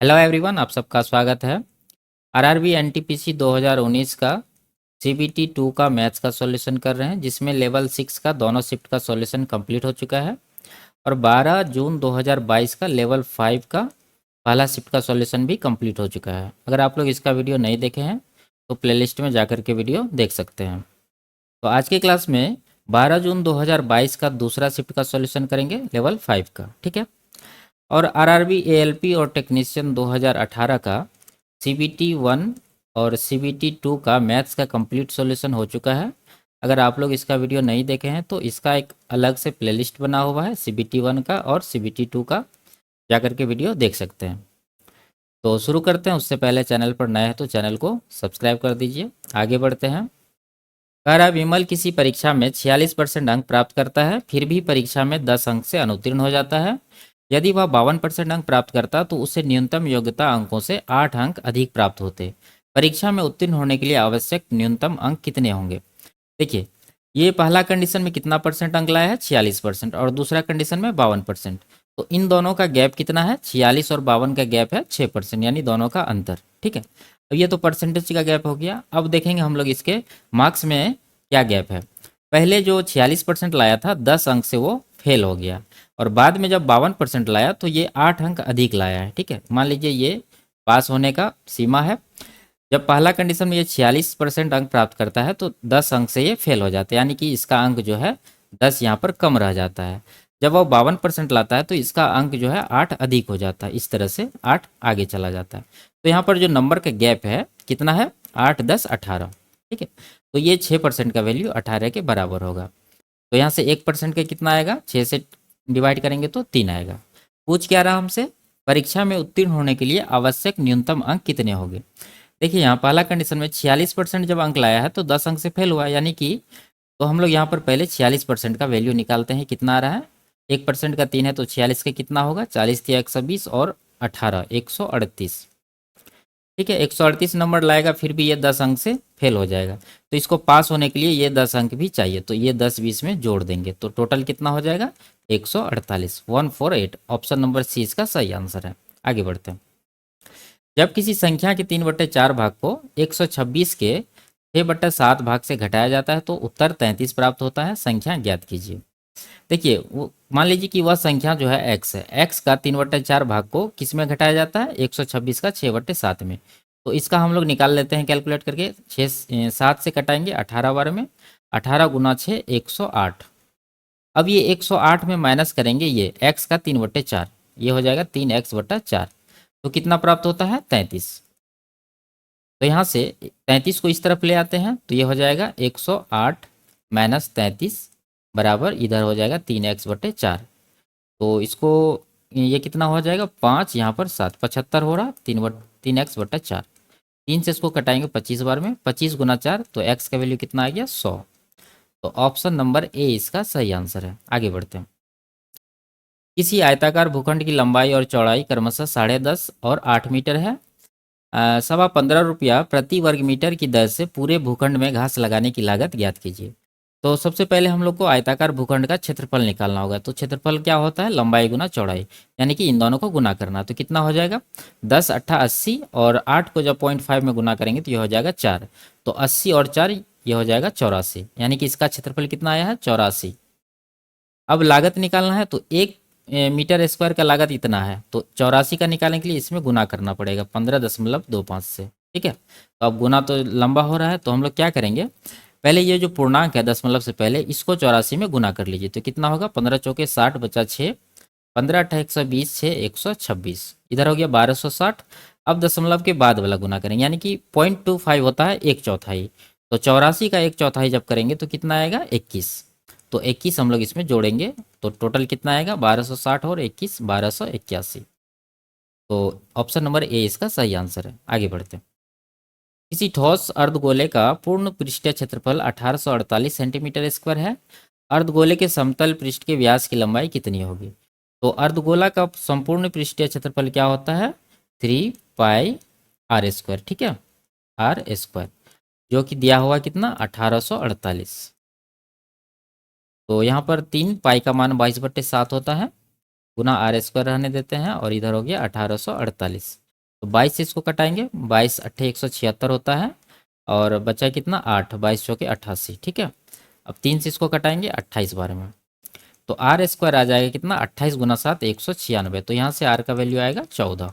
Hello everyone, आप सबका स्वागत है। आरआरबी एनटीपीसी 2019 का सीबीटी 2 का मैथ्स का सॉल्यूशन कर रहे हैं, जिसमें लेवल 6 का दोनों शिफ्ट का सॉल्यूशन कंप्लीट हो चुका है। और 12 जून 2022 का लेवल 5 का पहला शिफ्ट का सॉल्यूशन भी कंप्लीट हो चुका है। अगर आप लोग इसका वीडियो नहीं देखे हैं तो प्लेलिस्ट में जाकर के वीडियो देख सकते हैं। तो आज की क्लास में 12 जून 2022 का दूसरा शिफ्ट का सॉल्यूशन करेंगे, लेवल 5 का। ठीक है। और आरआरबी एएलपी और टेक्नीशियन 2018 का सीबीटी 1 और सीबीटी 2 का मैथ्स का कंप्लीट सॉल्यूशन हो चुका है। अगर आप लोग इसका वीडियो नहीं देखे हैं तो इसका एक अलग से प्लेलिस्ट बना हुआ है सीबीटी 1 का और सीबीटी 2 का, जाकर के वीडियो देख सकते हैं। तो शुरू करते हैं। उससे पहले चैनल पर नए हैं तो चैनल को सब्सक्राइब कर दीजिए। आगे बढ़ते हैं। कह रहा विमल किसी परीक्षा में 46% अंक प्राप्त करता है, फिर भी परीक्षा में 10 अंक से अनुत्तीर्ण हो जाता है। यदि वह 52% अंक प्राप्त करता तो उसे न्यूनतम योग्यता अंकों से 8 अंक अधिक प्राप्त होते। परीक्षा में उत्तीर्ण होने के लिए आवश्यक न्यूनतम अंक कितने होंगे? देखिए, ये पहला कंडीशन में कितना परसेंट अंक लाया है? 46%। और दूसरा कंडीशन में 52%। तो इन दोनों का गैप कितना है? 46 और 52 का गैप है 6%, यानी दोनों का अंतर। ठीक है। अब ये तो परसेंटेज का गैप हो गया। अब देखेंगे हम लोग इसके मार्क्स में क्या गैप है। पहले जो 46% लाया था 10 अंक से वो फेल हो गया, और बाद में जब 52% लाया तो ये 8 अंक अधिक लाया है। ठीक है। मान लीजिए ये पास होने का सीमा है। जब पहला कंडीशन में ये 46% अंक प्राप्त करता है तो 10 अंक से ये फेल हो जाता है, यानी कि इसका अंक जो है 10 यहाँ पर कम रह जाता है। जब वो 52% लाता है तो इसका अंक जो है 8 अधिक हो जाता है। इस तरह से 8 आगे चला जाता है। तो यहाँ पर जो नंबर का गैप है कितना है? 8, 10, 18। ठीक है। तो ये 6% का वैल्यू 18 के बराबर होगा। तो यहाँ से 1% का कितना आएगा? 6 से डिवाइड करेंगे तो 3 आएगा। पूछ क्या रहा हमसे? परीक्षा में उत्तीर्ण होने के लिए आवश्यक न्यूनतम अंक कितने होंगे? देखिए, यहाँ पहला कंडीशन में 46% जब अंक लाया है तो 10 अंक से फेल हुआ, यानी कि तो हम लोग यहाँ पर पहले 46% का वैल्यू निकालते हैं। कितना आ रहा है? 1% का 3 है तो 46 का कितना होगा? 40 या 120 और 18, 138। ठीक है। 138 नंबर लाएगा, फिर भी ये 10 अंक से फेल हो जाएगा। तो इसको पास होने के लिए ये 10 अंक भी चाहिए, तो ये 10 20 में जोड़ देंगे तो टोटल कितना हो जाएगा? 148, 148। ऑप्शन नंबर सी इसका सही आंसर है। आगे बढ़ते हैं। जब किसी संख्या के 3/4 भाग को 126 के 6/7 भाग से घटाया जाता है तो उत्तर 33 प्राप्त होता है। संख्या ज्ञात कीजिए। देखिए, वो मान लीजिए कि वह संख्या जो है x है। x का 3/4 भाग को किस में घटाया जाता है? 126 का 6/7 में। तो इसका हम लोग निकाल लेते हैं कैलकुलेट करके। 7 से कटाएंगे 18 बार में। 18 गुना 6, 108। अब ये 108 में माइनस करेंगे ये x का 3/4, ये हो जाएगा 3x/4। तो कितना प्राप्त होता है? 33। तो यहाँ से 33 को इस तरफ ले आते हैं तो ये हो जाएगा 108 माइनस 33 बराबर इधर हो जाएगा 3x/4। तो इसको ये कितना हो जाएगा? 5, यहाँ पर 7, 75 हो रहा। 3x/4। 3 से इसको कटाएंगे 25 बार में। 25 गुना 4, तो x का वैल्यू कितना आ गया? 100। तो ऑप्शन नंबर ए इसका सही आंसर है। आगे बढ़ते हैं। किसी आयताकार भूखंड की लंबाई और चौड़ाई क्रमशः 10.5 और 8 मीटर है। 15.25 प्रति वर्ग मीटर की दर से पूरे भूखंड में घास लगाने की लागत ज्ञात कीजिए। तो सबसे पहले हम लोग को आयताकार भूखंड का क्षेत्रफल निकालना होगा। तो क्षेत्रफल क्या होता है? लंबाई गुना चौड़ाई, यानी कि इन दोनों को गुना करना। तो कितना हो जाएगा? 10 8 80, और 8 को जब 0.5 में गुना करेंगे तो ये हो जाएगा 4। तो 80 और 4 ये हो जाएगा 84, यानी कि इसका क्षेत्रफल कितना आया है? 84। अब लागत निकालना है तो 1 मीटर स्क्वायर का लागत इतना है, तो 84 का निकालने के लिए इसमें गुना करना पड़ेगा 15.25 से। ठीक है। तो अब गुना तो लंबा हो रहा है तो हम लोग क्या करेंगे, पहले ये जो पूर्णांक है दशमलव से पहले इसको 84 में गुना कर लीजिए। तो कितना होगा? 15 चौके 60 बचा 6, 15 अट्ठा 120, 6 126, इधर हो गया 1260। अब दशमलव के बाद वाला गुना करेंगे, यानी कि 0.25 होता है 1/4। तो 84 का 1/4 जब करेंगे तो कितना आएगा? 21। तो 21 हम लोग इसमें जोड़ेंगे तो टोटल कितना आएगा? 1260 और 21, 1281। तो ऑप्शन नंबर ए इसका सही आंसर है। आगे बढ़ते हैं। किसी ठोस अर्धगोले का पूर्ण पृष्ठीय क्षेत्रफल 1848 सेंटीमीटर स्क्वायर है। अर्धगोले के समतल पृष्ठ के व्यास की लंबाई कितनी होगी? तो अर्धगोला का संपूर्ण पृष्ठीय क्षेत्रफल क्या होता है? 3πr²। ठीक है, r², जो कि दिया हुआ कितना? 1848। तो यहाँ पर 3 पाई का मान 22/7 होता है, गुना r² रहने देते हैं और इधर हो गया 1848। तो 22 से इसको कटाएंगे, 22 अट्ठे 176 होता है, और बचा कितना 8, 22 चौके 88, ठीक है। अब 3 से इसको कटाएंगे 28 बार में, तो आर स्क्वायर आ जाएगा कितना 28 गुना 7 196, तो यहाँ से आर का वैल्यू आएगा 14।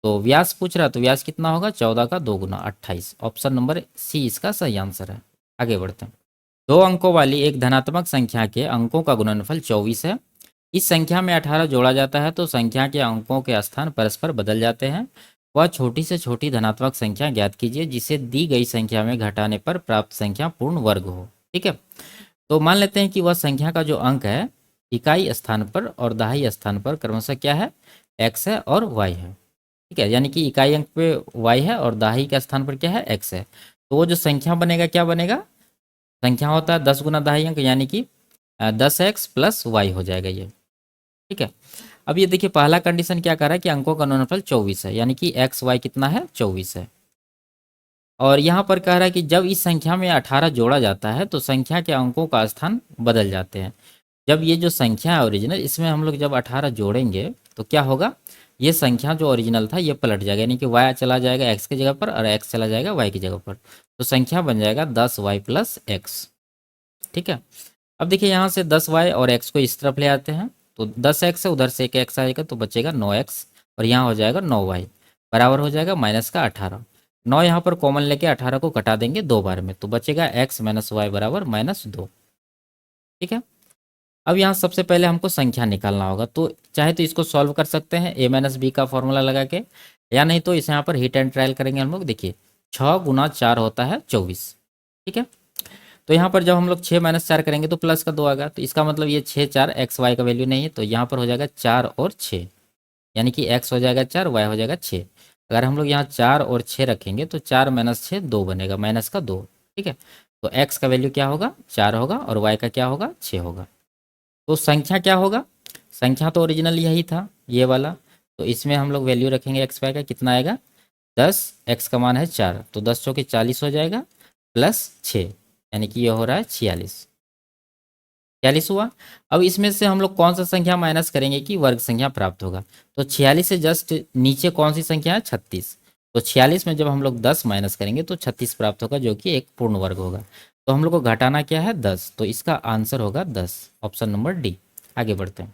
तो व्यास पूछ रहा है, तो व्यास कितना होगा 14 का 2 गुना 28, ऑप्शन नंबर सी इसका सही आंसर है। आगे बढ़ते हैं। 2 अंकों वाली एक धनात्मक संख्या के अंकों का गुणनफल 24 है। इस संख्या में 18 जोड़ा जाता है तो संख्या के अंकों के स्थान परस्पर बदल जाते हैं। वह छोटी से छोटी धनात्मक संख्या ज्ञात कीजिए जिसे दी गई संख्या में घटाने पर प्राप्त संख्या पूर्ण वर्ग हो। ठीक है, तो मान लेते हैं कि वह संख्या का जो अंक है इकाई स्थान पर और दहाई स्थान पर क्रमशः क्या है, x है और y है। ठीक है, यानी कि इकाई अंक पे y है और दहाई के स्थान पर क्या है, x है। तो वो जो संख्या बनेगा क्या बनेगा, संख्या होता है 10 गुना दहाई अंक, यानी कि 10x प्लस वाई हो जाएगा ये। ठीक है, अब ये देखिए पहला कंडीशन क्या कर रहा है कि अंकों का गुणनफल 24 है, यानी कि एक्स वाई कितना है 24 है। और यहाँ पर कह रहा है कि जब इस संख्या में 18 जोड़ा जाता है तो संख्या के अंकों का स्थान बदल जाते हैं। जब ये जो संख्या है ओरिजिनल, इसमें हम लोग जब 18 जोड़ेंगे तो क्या होगा, ये संख्या जो ओरिजिनल था ये पलट जाएगा, यानी कि y चला जाएगा x की जगह पर और x चला जाएगा y की जगह पर, तो संख्या बन जाएगा 10y प्लस एक्स। ठीक है, अब देखिए यहाँ से 10y और x को इस तरफ ले आते हैं, तो 10x है, उधर से एक x आएगा तो बचेगा 9x, और यहाँ हो जाएगा 9y बराबर हो जाएगा माइनस का 18। 9 यहाँ पर कॉमन लेके 18 को कटा देंगे 2 बार में, तो बचेगा x माइनस वाई बराबर -2। ठीक है, अब यहाँ सबसे पहले हमको संख्या निकालना होगा, तो चाहे तो इसको सॉल्व कर सकते हैं a माइनस बी का फॉर्मूला लगा के, या नहीं तो इसे यहाँ पर हिट एंड ट्रायल करेंगे हम लोग। देखिए 6 गुना 4 होता है 24। ठीक है, तो यहाँ पर जब हम लोग 6 माइनस 4 करेंगे तो प्लस का 2 आएगा, तो इसका मतलब ये 6 4 एक्स वाई का वैल्यू नहीं है, तो यहाँ पर हो जाएगा 4 और 6, यानी कि एक्स हो जाएगा 4, वाई हो जाएगा 6। अगर हम लोग यहाँ 4 और 6 रखेंगे तो 4 माइनस 6 2 बनेगा, माइनस का 2। ठीक है, तो एक्स का वैल्यू क्या होगा 4 होगा और वाई का क्या होगा 6 होगा। तो संख्या क्या होगा, संख्या तो ओरिजिनल यही था ये वाला, तो इसमें हम लोग वैल्यू रखेंगे एक्स वाई का, कितना आएगा 10, एक्स का मान है 4, तो 10 चौके 40 हो जाएगा प्लस 6, यानी कि ये हो रहा है 46। 46 हुआ। अब इसमें से हम लोग कौन सा संख्या माइनस करेंगे कि वर्ग संख्या प्राप्त होगा, तो 46 से जस्ट नीचे कौन सी संख्या है 36, तो 46 में जब हम लोग 10 माइनस करेंगे तो 36 प्राप्त होगा, जो कि एक पूर्ण वर्ग होगा। तो हम लोग को घटाना क्या है 10, तो इसका आंसर होगा 10, ऑप्शन नंबर डी। आगे बढ़ते हैं,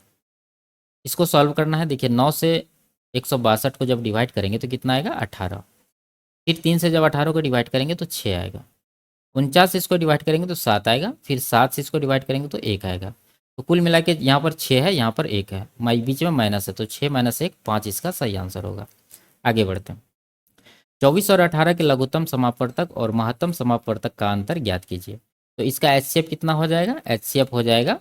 इसको सॉल्व करना है। देखिए 9 से 162 को जब डिवाइड करेंगे तो कितना आएगा 18, फिर 3 से जब 18 को डिवाइड करेंगे तो 6 आएगा, 49 से इसको डिवाइड करेंगे तो 7 आएगा, फिर 7 से इसको डिवाइड करेंगे तो 1 आएगा। तो कुल मिला के यहाँ पर 6 है, यहाँ पर 1 है, बीच में माइनस है, तो 6 माइनस 1 5 इसका सही आंसर होगा। आगे बढ़ते हैं। 24 और 18 के लघुत्तम समापवर्तक और महत्तम समापवर्तक का अंतर ज्ञात कीजिए। तो इसका एचसीएफ कितना हो जाएगा, एचसीएफ हो जाएगा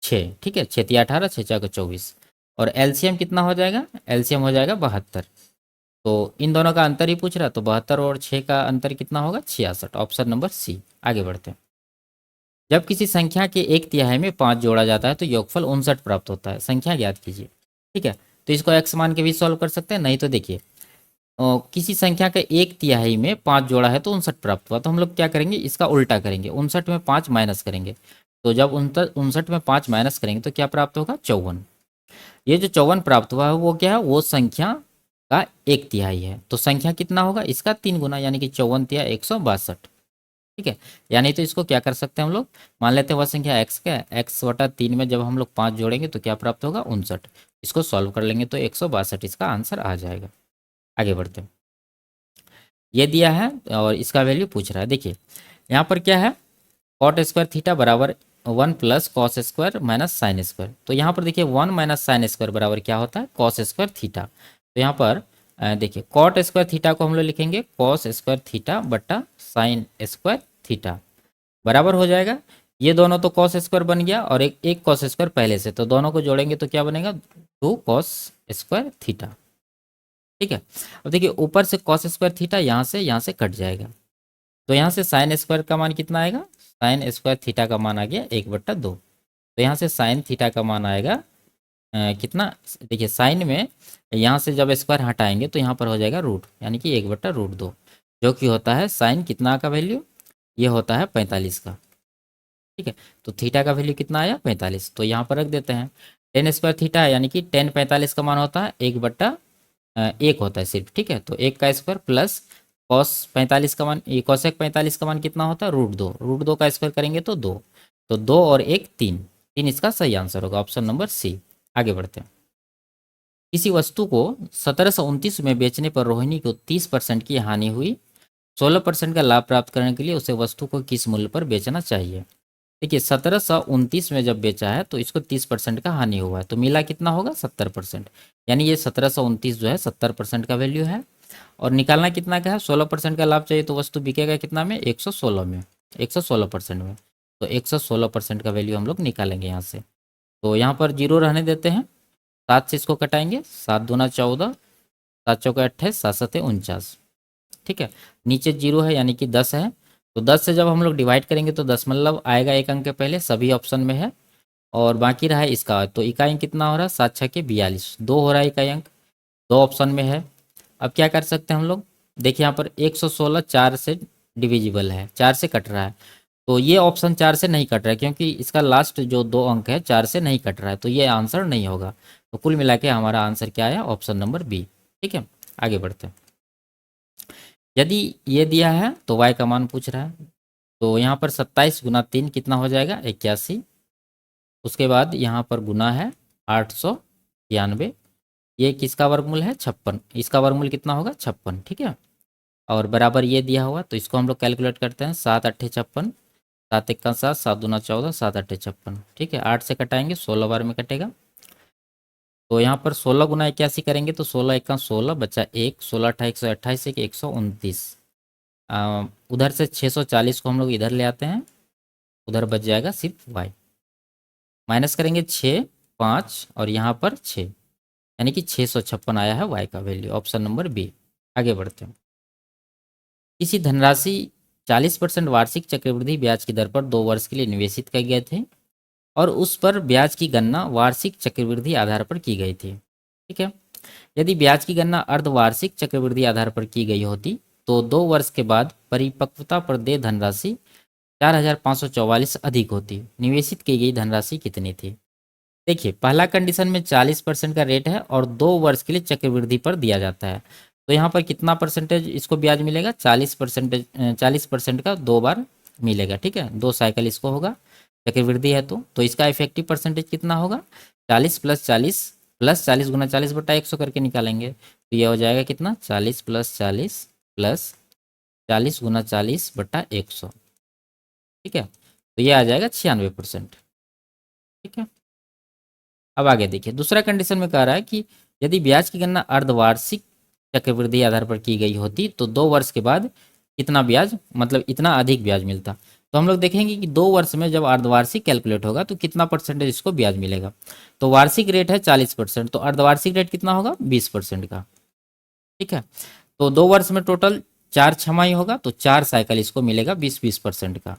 6। ठीक है, 6 तिया 18, 6 चौके 24, और एलसीएम कितना हो जाएगा, एलसीएम हो जाएगा 72। तो इन दोनों का अंतर ही पूछ रहा, तो 72 और 6 का अंतर कितना होगा 66, ऑप्शन नंबर सी। आगे बढ़ते हैं। जब किसी संख्या के एक तिहाई में 5 जोड़ा जाता है तो योगफल 59 प्राप्त होता है, संख्या ज्ञात कीजिए। ठीक है, तो इसको एक्स मान के भी सॉल्व कर सकते हैं, नहीं तो देखिए किसी संख्या का एक तिहाई में 5 जोड़ा है तो 59 प्राप्त हुआ, तो हम लोग क्या करेंगे इसका उल्टा करेंगे, 59 में 5 माइनस करेंगे, तो जब 59 में 5 माइनस करेंगे तो क्या प्राप्त होगा 54। ये जो 54 प्राप्त हुआ है वो क्या है, वो संख्या का एक तिहाई है, तो संख्या कितना होगा इसका 3 गुना, यानी कि 54 तिया 162। ठीक है, यानी तो इसको क्या कर सकते हैं हम लोग, मान लेते हैं वह संख्या x का है, x बटा 3 में जब हम लोग 5 जोड़ेंगे तो क्या प्राप्त होगा 59, इसको सॉल्व कर लेंगे तो 162 इसका आंसर आ जाएगा। आगे बढ़ते हैं। ये दिया है और इसका वैल्यू पूछ रहा है। देखिए यहाँ पर क्या है, कॉट स्क्वायर थीटा बराबर 1 plus cos square minus sine square, तो यहाँ पर देखिए 1 माइनस साइन स्क्वायर बराबर क्या होता है कॉस स्क्वायर थीटा। तो यहाँ पर देखिए कॉट स्क्वायर थीटा को हम लोग लिखेंगे कॉस स्क्वायर थीटा बटा साइन स्क्वायर थीटा बराबर हो जाएगा, ये दोनों तो कॉस स्क्वायर बन गया और एक कॉस स्क्वायर पहले से, तो दोनों को जोड़ेंगे तो क्या बनेगा 2 कॉस स्क्वायर थीटा। ठीक है, अब देखिए ऊपर से कॉस स्क्वायर थीटा यहाँ से कट जाएगा, तो यहाँ से साइन स्क्वायर का मान कितना आएगा, साइन स्क्वायर थीटा का मान आ गया 1/2, तो यहाँ से साइन थीटा का मान आएगा कितना, देखिए साइन में यहाँ से जब स्क्वायर हटाएंगे तो यहाँ पर हो जाएगा रूट, यानी कि 1/√2, जो कि होता है साइन कितना का वैल्यू, ये होता है 45 का। ठीक है, तो थीटा का वैल्यू कितना आया 45, तो यहाँ पर रख देते हैं। टेन स्क्वायर थीटा है, यानी कि 10 45 का मान होता है 1/√2, एक होता है सिर्फ, ठीक है। तो 1 का स्क्वायर प्लस कॉस 45 का मान, ये कॉसेक 45 का मान कितना होता है, √2, √2 का स्क्वायर करेंगे तो 2, तो 2 और 1 3, 3 इसका सही आंसर होगा, ऑप्शन नंबर सी। आगे बढ़ते हैं। किसी वस्तु को 1729 में बेचने पर रोहिणी को 30% की हानि हुई, 16% का लाभ प्राप्त करने के लिए उसे वस्तु को किस मूल्य पर बेचना चाहिए। देखिए 1729 में जब बेचा है तो इसको 30% का हानि हुआ है, तो मिला कितना होगा, 70%। यानी ये 1729 जो है 70% का वैल्यू है, और निकालना कितना का है, 16% का लाभ चाहिए, तो वस्तु बिकेगा कितना में, 116 में, 116% में। तो 116% का वैल्यू हम लोग निकालेंगे यहाँ से। तो यहाँ पर जीरो रहने देते हैं, 7 से इसको कटाएंगे, 7 दूना 14, 7 चौका 28, 7 सते 49, ठीक है। नीचे जीरो है यानी कि 10 है, तो 10 से जब हम लोग डिवाइड करेंगे तो दशमलव आएगा एक अंक के पहले, सभी ऑप्शन में है। और बाकी रहा है इसका, तो इकाई अंक कितना हो रहा है, 7 6 के 42, 2 हो रहा है इकाई अंक, 2 ऑप्शन में है। अब क्या कर सकते हैं हम लोग, देखिए यहाँ पर 116 4 से डिविजिबल है, 4 से कट रहा है, तो ये ऑप्शन 4 से नहीं कट रहा है क्योंकि इसका लास्ट जो 2 अंक है 4 से नहीं कट रहा है, तो ये आंसर नहीं होगा। तो कुल मिला के हमारा आंसर क्या है, ऑप्शन नंबर बी, ठीक है। आगे बढ़ते हैं। यदि ये दिया है तो y का मान पूछ रहा है, तो यहाँ पर 27 गुना 3 कितना हो जाएगा, 81। उसके बाद यहाँ पर गुना है 891, ये किसका वर्गमूल है, 56, इसका वर्गमूल कितना होगा, 56, ठीक है। और बराबर ये दिया हुआ, तो इसको हम लोग कैलकुलेट करते हैं, 7 8 56, 7 1 7, 7 दूना 14, 7 8 56, ठीक है। 8 से कटाएंगे, 16 बार में कटेगा, तो यहाँ पर 16 गुना 81 करेंगे तो 16 1 16 बचा 1, 16 28 128 एक 129, उधर से 640 को हम लोग इधर ले आते हैं, उधर बच जाएगा सिर्फ y, माइनस करेंगे 6 5 और यहाँ पर 6, यानी कि 656 आया है y का वैल्यू, ऑप्शन नंबर बी। आगे बढ़ते हैं। किसी धनराशि 40% वार्षिक चक्रवृद्धि ब्याज की दर पर 2 वर्ष के लिए निवेशित किए गए थे, और उस पर ब्याज की गणना वार्षिक चक्रवृद्धि आधार पर की गई थी, ठीक है। यदि ब्याज की गणना अर्धवार्षिक चक्रवृद्धि आधार पर की गई होती तो 2 वर्ष के बाद परिपक्वता पर देय धनराशि 4544 अधिक होती, निवेशित की गई धनराशि कितनी थी। देखिए पहला कंडीशन में 40% का रेट है और 2 वर्ष के लिए चक्रवृद्धि पर दिया जाता है, तो यहाँ पर कितना परसेंटेज इसको ब्याज मिलेगा, 40%, 40% का 2 बार मिलेगा, ठीक है, 2 साइकिल इसको होगा, चक्रवृद्धि है तो इसका इफेक्टिव परसेंटेज कितना होगा, 40 प्लस 40 गुना 40 बटा 100 करके निकालेंगे, तो ये हो जाएगा कितना, 40 प्लस 40 प्लस 40 गुना 40 बटा 100, ठीक है। तो ये आ जाएगा 96%, ठीक है। अब आगे देखिए, दूसरा कंडीशन में कह रहा है कि यदि ब्याज की गणना अर्धवार्षिक चक्रवृद्धि आधार पर की गई होती तो 2 वर्ष के बाद कितना ब्याज, मतलब इतना अधिक ब्याज मिलता। तो हम लोग देखेंगे कि 2 वर्ष में जब अर्धवार्षिक कैलकुलेट होगा तो कितना परसेंटेज इसको ब्याज मिलेगा। तो वार्षिक रेट है 40%, तो अर्धवार्षिक रेट कितना होगा, 20% का, ठीक है। तो 2 वर्ष में टोटल 4 छमाही होगा, तो 4 साइकिल इसको मिलेगा 20% का,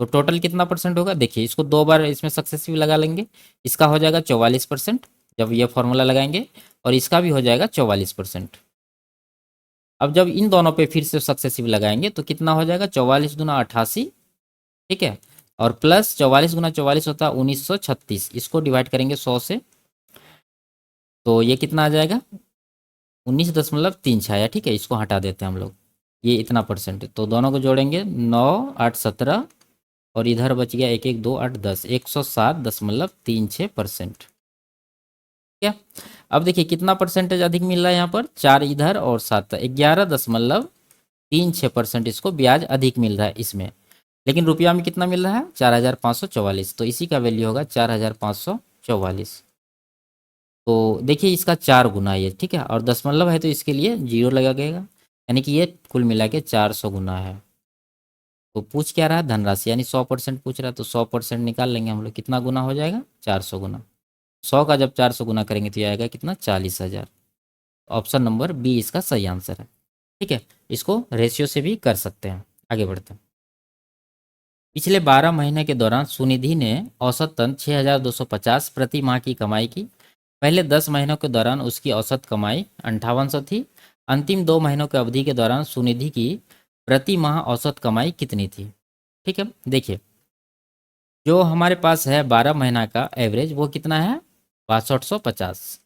तो टोटल कितना परसेंट होगा, देखिए इसको 2 बार इसमें सक्सेसिव लगा लेंगे, इसका हो जाएगा 44% जब ये फॉर्मूला लगाएंगे, और इसका भी हो जाएगा 44%। अब जब इन दोनों पे फिर से सक्सेसिव लगाएंगे तो कितना हो जाएगा, 44 दूना 88, ठीक है, और प्लस 44 गुना 44 होता है 1936, इसको डिवाइड करेंगे 100 से, तो ये कितना आ जाएगा, 19.36 आया, ठीक है। इसको हटा देते हैं हम लोग, ये इतना परसेंट, तो दोनों को जोड़ेंगे 9 8 17, और इधर बच गया 1 1 2 8 10, 107.36%, ठीक है। अब देखिए कितना परसेंटेज अधिक मिल रहा है यहाँ पर, 4 इधर और 7, 11.36% इसको ब्याज अधिक मिल रहा है इसमें, लेकिन रुपया में कितना मिल रहा है, 4544, तो इसी का वैल्यू होगा 4544। तो देखिए इसका 4 गुना है ये, ठीक है, और दशमलव है तो इसके लिए जीरो लगेगा, यानी कि ये कुल मिला के 400 गुना है। तो पूछ क्या रहा है, धनराशि, यानी 100% पूछ रहा है, तो 100% निकाल लेंगे हम लोग, कितना गुना हो जाएगा, 400 गुना, 100 का जब 400 गुना करेंगे तो ये आएगा कितना, 40,000। ऑप्शन नंबर बी इसका सही आंसर है, ठीक है। इसको रेशियो से भी कर सकते हैं। आगे बढ़ते हैं। पिछले 12 महीने के दौरान सुनिधि ने औसतन 6,250 प्रति माह की कमाई की। पहले 10 महीनों के दौरान उसकी औसत कमाई 5800 थी। अंतिम 2 महीनों की अवधि के दौरान सुनिधि की प्रति माह औसत कमाई कितनी थी, ठीक है। देखिए जो हमारे पास है 12 महीना का एवरेज वो कितना है, 6250,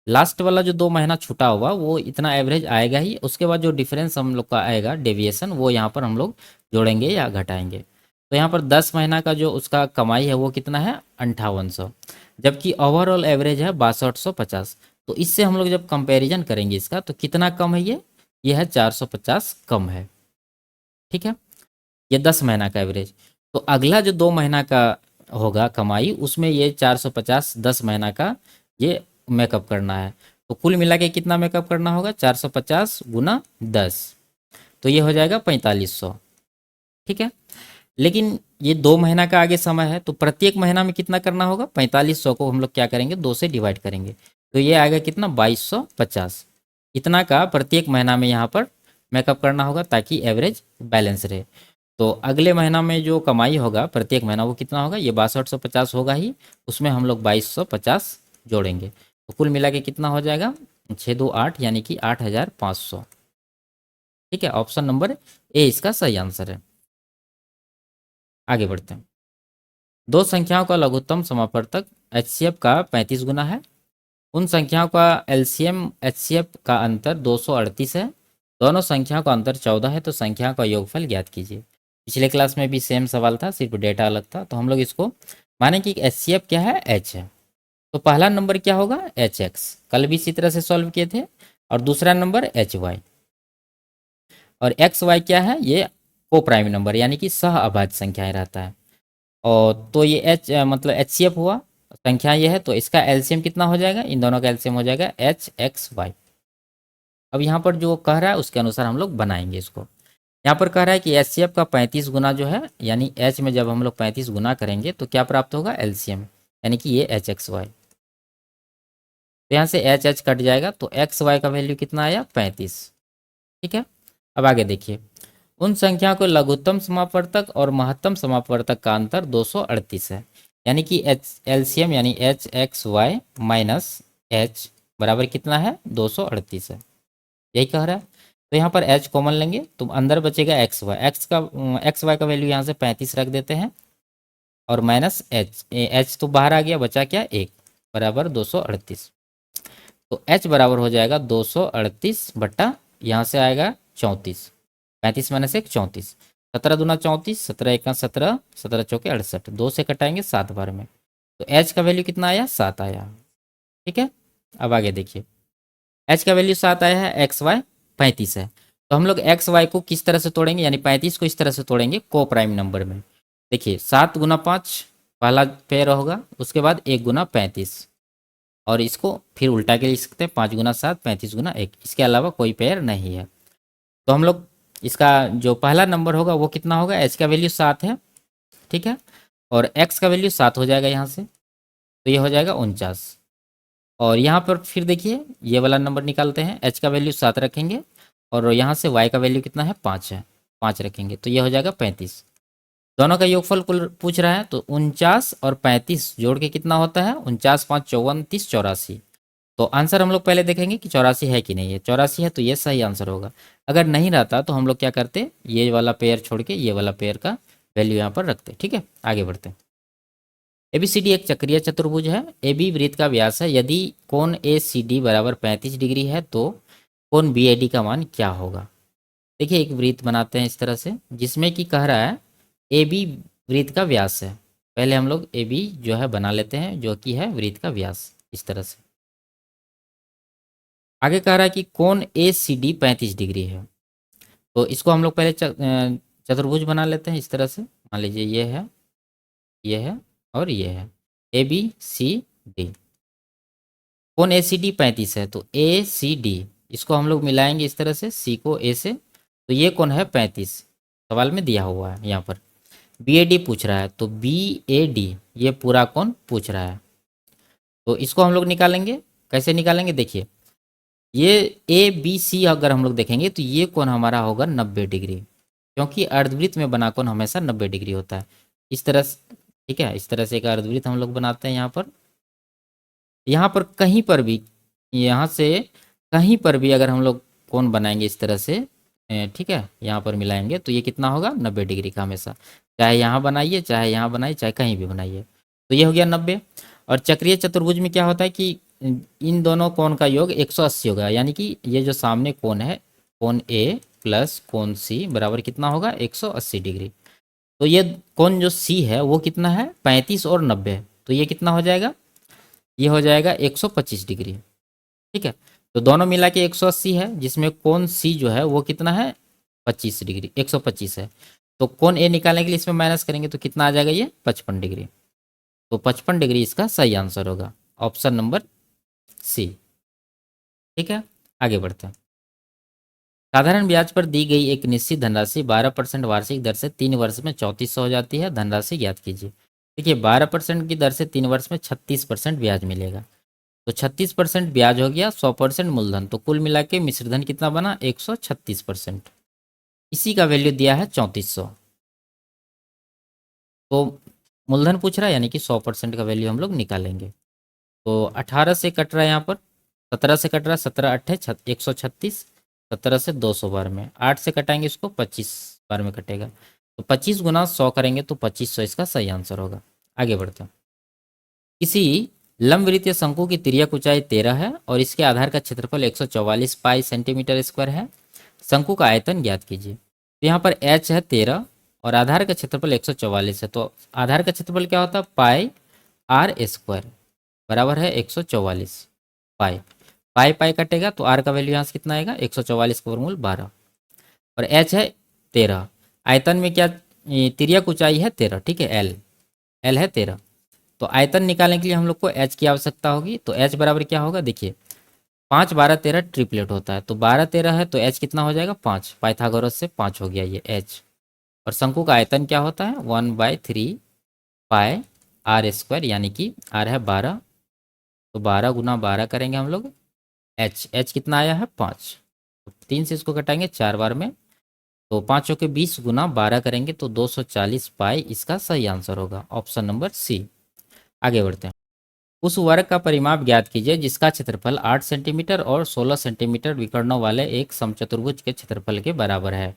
लास्ट वाला जो 2 महीना छूटा हुआ वो इतना एवरेज आएगा ही, उसके बाद जो डिफरेंस हम लोग का आएगा डेविएशन वो यहाँ पर हम लोग जोड़ेंगे या घटाएंगे। तो यहाँ पर 10 महीना का जो उसका कमाई है वो कितना है 5800, जबकि ओवरऑल एवरेज है 6250। तो इससे हम लोग जब कंपैरिजन करेंगे इसका तो कितना कम है ये है 450 कम है। ठीक है, ये 10 महीना का एवरेज। तो अगला जो 2 महीना का होगा कमाई उसमें ये 450 10 महीना का ये मेकअप करना है। तो कुल मिला के कितना मेकअप करना होगा 450 गुना 10, तो ये हो जाएगा 4500। ठीक है, लेकिन ये 2 महीना का आगे समय है तो प्रत्येक महीना में कितना करना होगा 4500 को हम लोग क्या करेंगे 2 से डिवाइड करेंगे, तो ये आएगा कितना 2250। इतना का प्रत्येक महीना में यहाँ पर मेकअप करना होगा ताकि एवरेज बैलेंस रहे। तो अगले महीना में जो कमाई होगा प्रत्येक महीना वो कितना होगा ये 6250 होगा ही, उसमें हम लोग 2250 जोड़ेंगे, तो कुल मिला के कितना हो जाएगा 628 यानी कि 8500। ठीक है, ऑप्शन नंबर ए इसका सही आंसर है। आगे बढ़ते हैं। दो संख्याओं का लघुत्तम समापवर्तक HCF का 35 गुना है। उन संख्याओं का LCM HCF का अंतर 238 है। दोनों संख्याओं का अंतर 14 है, तो संख्याओं का योगफल ज्ञात कीजिए। पिछले क्लास में भी सेम सवाल था, सिर्फ डेटा अलग था। तो हम लोग इसको माने कि HCF क्या है H है, तो पहला नंबर क्या होगा HX, कल भी इसी तरह से सॉल्व किए थे। और दूसरा नंबर HY, और XY क्या है ये को प्राइम नंबर यानी कि सह अभाज्य संख्याएं रहता है। और तो ये मतलब HCF हुआ, संख्या ये है, तो इसका एलसीएम कितना हो जाएगा, इन दोनों का एलसीएम हो जाएगा HXY। अब यहाँ पर जो कह रहा है उसके अनुसार हम लोग बनाएंगे इसको। यहाँ पर कह रहा है कि HCF का 35 गुना जो है, यानी H में जब हम लोग 35 गुना करेंगे तो क्या प्राप्त होगा एलसीएम, यानी कि ये HXY। तो यहाँ से HH कट जाएगा, तो XY का वैल्यू कितना आया 35। ठीक है, अब आगे देखिए। उन संख्याओं को लघुत्तम समापवर्तक और महत्तम समापवर्तक का अंतर 238 है, यानी कि एलसीएम यानी HXY माइनस H बराबर कितना है 238 है, यही कह रहा है। तो यहाँ पर H कॉमन लेंगे तो अंदर बचेगा XY, XY का वैल्यू यहाँ से 35 रख देते हैं, और माइनस H तो बाहर आ गया, बचा क्या 1 बराबर 238। तो H बराबर हो जाएगा 238 बट्टा यहाँ से आएगा 34, 35 माइनस 1 34, 17 दूना 34, 17 1 17, 17 चौके 68, 2 से कटाएंगे 7 बार में, तो H का वैल्यू कितना आया 7 आया। ठीक है, अब आगे देखिए। H का वैल्यू 7 आया है, XY 35 है, तो हम लोग XY को किस तरह से तोड़ेंगे, यानी 35 को इस तरह से तोड़ेंगे को प्राइम नंबर में। देखिए 7 गुना 5 पहला पेयर होगा, उसके बाद 1 गुना 35, और इसको फिर उल्टा के लिख सकते हैं 5 गुना 7 35 गुना 1, इसके अलावा कोई पेयर नहीं है। तो हम लोग इसका जो पहला नंबर होगा वो कितना होगा, H का वैल्यू 7 है। ठीक है, और X का वैल्यू 7 हो जाएगा यहाँ से, तो ये हो जाएगा 49। और यहाँ पर फिर देखिए ये वाला नंबर निकालते हैं, H का वैल्यू 7 रखेंगे, और यहाँ से Y का वैल्यू कितना है 5 है, 5 रखेंगे, तो ये हो जाएगा 35। दोनों का योगफल कुल पूछ रहा है, तो 49 और 35 जोड़ के कितना होता है 49 5 54 30 84। तो आंसर हम लोग पहले देखेंगे कि 84 है कि नहीं है, 84 है तो ये सही आंसर होगा। अगर नहीं रहता तो हम लोग क्या करते, ये वाला पेयर छोड़ के ये वाला पेयर का वैल्यू यहाँ पर रखते। ठीक है, आगे बढ़ते हैं। ABCD एक चक्रीय चतुर्भुज है। AB वृत्त का व्यास है। यदि कोण ACD बराबर 35 डिग्री है तो कोण BAD का मान क्या होगा। देखिए एक वृत्त बनाते हैं इस तरह से, जिसमें कि कह रहा है AB वृत्त का व्यास है। पहले हम लोग AB जो है बना लेते हैं, जो कि है वृत्त का व्यास, इस तरह से। आगे कह रहा है कि कोण ACD 35 डिग्री है, तो इसको हम लोग पहले चतुर्भुज बना लेते हैं इस तरह से। मान लीजिए ये है और ये है ABCD। कोण ACD 35 है, तो ACD इसको हम लोग मिलाएंगे इस तरह से, C को A से, तो ये कोण है 35, सवाल में दिया हुआ है यहाँ पर। BAD पूछ रहा है, तो BAD ये पूरा कोण पूछ रहा है, तो इसको हम लोग निकालेंगे। कैसे निकालेंगे, देखिए ये ABC अगर हम लोग देखेंगे तो ये कोण हमारा होगा 90 डिग्री, क्योंकि अर्धवृत्त में बना कोण हमेशा 90 डिग्री होता है, इस तरह से। ठीक है, इस तरह से एक अर्धवृत्त हम लोग बनाते हैं यहाँ पर कहीं पर भी, यहाँ से कहीं पर भी अगर हम लोग कोण बनाएंगे इस तरह से, ठीक है, यहाँ पर मिलाएंगे तो ये कितना होगा 90 डिग्री का हमेशा, चाहे यहाँ बनाइए चाहे यहाँ बनाइए चाहे कहीं भी बनाइए, तो ये हो गया 90। और चक्रीय चतुर्भुज में क्या होता है कि इन दोनों कोण का योग 180 होगा, यानी कि ये जो सामने कोण है, कोण ए प्लस कोण सी बराबर कितना होगा 180 डिग्री। तो ये कोण जो सी है वो कितना है 35 और 90, तो ये कितना हो जाएगा, ये हो जाएगा 125 डिग्री। ठीक है, तो दोनों मिला के 180 है, जिसमें कोण सी जो है वो कितना है 25 डिग्री, 125 है। तो कोण ए निकालने के लिए इसमें माइनस करेंगे तो कितना आ जाएगा, ये 55 डिग्री। तो 55 डिग्री इसका सही आंसर होगा, ऑप्शन नंबर सी। ठीक है, आगे बढ़ते हैं। साधारण ब्याज पर दी गई एक निश्चित धनराशि 12% वार्षिक दर से 3 वर्ष में 3400 हो जाती है, धनराशि ज्ञात कीजिए। देखिए 12% की दर से 3 वर्ष में 36% ब्याज मिलेगा, तो 36% ब्याज हो गया, 100% मूलधन, तो कुल मिला के मिश्रधन कितना बना 136%। इसी का वैल्यू दिया है 3400। तो मूलधन पूछ रहा है, यानी कि 100% का वैल्यू हम लोग निकालेंगे। तो 18 से कट रहा है, यहाँ पर 17 से कट रहा है, 17 अट्ठे 136, 17 से 200 बार में, 8 से कटाएंगे इसको 25 बार में कटेगा, तो 25 गुना 100 करेंगे तो 2500 इसका सही आंसर होगा। आगे बढ़ते हैं। किसी लंबवृत्तीय शंकु की तिर्यक ऊंचाई 13 है और इसके आधार का क्षेत्रफल 144 पाई सेंटीमीटर स्क्वायर है। शंकु का आयतन ज्ञात कीजिए। तो यहाँ पर h है 13 और आधार का क्षेत्रफल 144 है, तो आधार का क्षेत्रफल क्या होता है पाई आर स्क्वायर बराबर है 144 पाई। पाई पाई कटेगा तो आर का वैल्यू यहाँ से कितना आएगा 144 का वर्गमूल 12, और एच है 13। आयतन में क्या, तिर्यक ऊंचाई है 13, ठीक है, एल है 13। तो आयतन निकालने के लिए हम लोग को एच की आवश्यकता होगी, तो एच बराबर क्या होगा, देखिए 5 12 13 ट्रिपलेट होता है, तो 12 13 है तो एच कितना हो जाएगा 5, पाइथागोरस से 5 हो गया ये एच। और शंकु का आयतन क्या होता है 1/3 पाई आर स्क्वायर, यानी कि आर है 12, तो 12 गुना 12 करेंगे हम लोग, एच कितना आया है 5, तो 3 से इसको कटाएंगे 4 बार में, तो 5 के 20 गुना 12 करेंगे तो 240 पाई इसका सही आंसर होगा, ऑप्शन नंबर सी। आगे बढ़ते हैं। उस वर्ग का परिमाप ज्ञात कीजिए जिसका क्षेत्रफल 8 सेंटीमीटर और 16 सेंटीमीटर विकर्णों वाले एक समचतुर्भुज के क्षेत्रफल के बराबर है।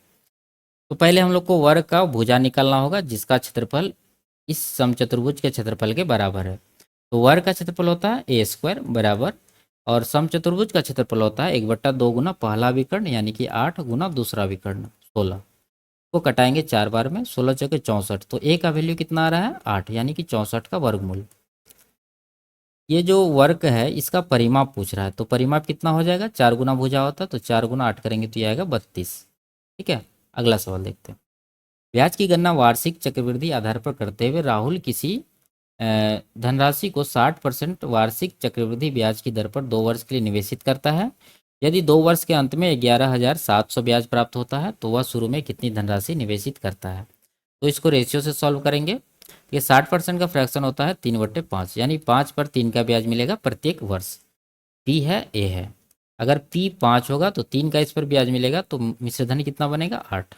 तो पहले हम लोग को वर्ग का भुजा निकालना होगा जिसका क्षेत्रफल इस समचतुर्भुज के क्षेत्रफल के बराबर है। तो वर्ग का क्षेत्रफल होता है ए स्क्वायर बराबर, और समचतुर्भुज का क्षेत्रफल होता है 1/2 गुना पहला विकर्ण, यानी कि 8 गुना दूसरा विकर्ण 16, को कटाएंगे 4 बार में, 16 चौके 64, तो ए का वैल्यू कितना आ रहा है 8, यानी कि 64 का वर्गमूल। ये जो वर्ग है इसका परिमाप पूछ रहा है, तो परिमाप कितना हो जाएगा 4 गुना भुजा होता है, तो 4 गुना 8 करेंगे तो ये आएगा 32। ठीक है, अगला सवाल देखते हैं। ब्याज की गणना वार्षिक चक्रवृद्धि आधार पर करते हुए राहुल किसी धनराशि को 60% वार्षिक चक्रवृद्धि ब्याज की दर पर 2 वर्ष के लिए निवेशित करता है। यदि 2 वर्ष के अंत में 11,700 ब्याज प्राप्त होता है तो वह शुरू में कितनी धनराशि निवेशित करता है। तो इसको रेशियो से सॉल्व करेंगे। ये 60% का फ्रैक्शन होता है 3/5, यानी 5 पर 3 का ब्याज मिलेगा प्रत्येक वर्ष। पी है ए है, अगर पी 5 होगा तो 3 का इस पर ब्याज मिलेगा, तो मिश्रधन कितना बनेगा 8।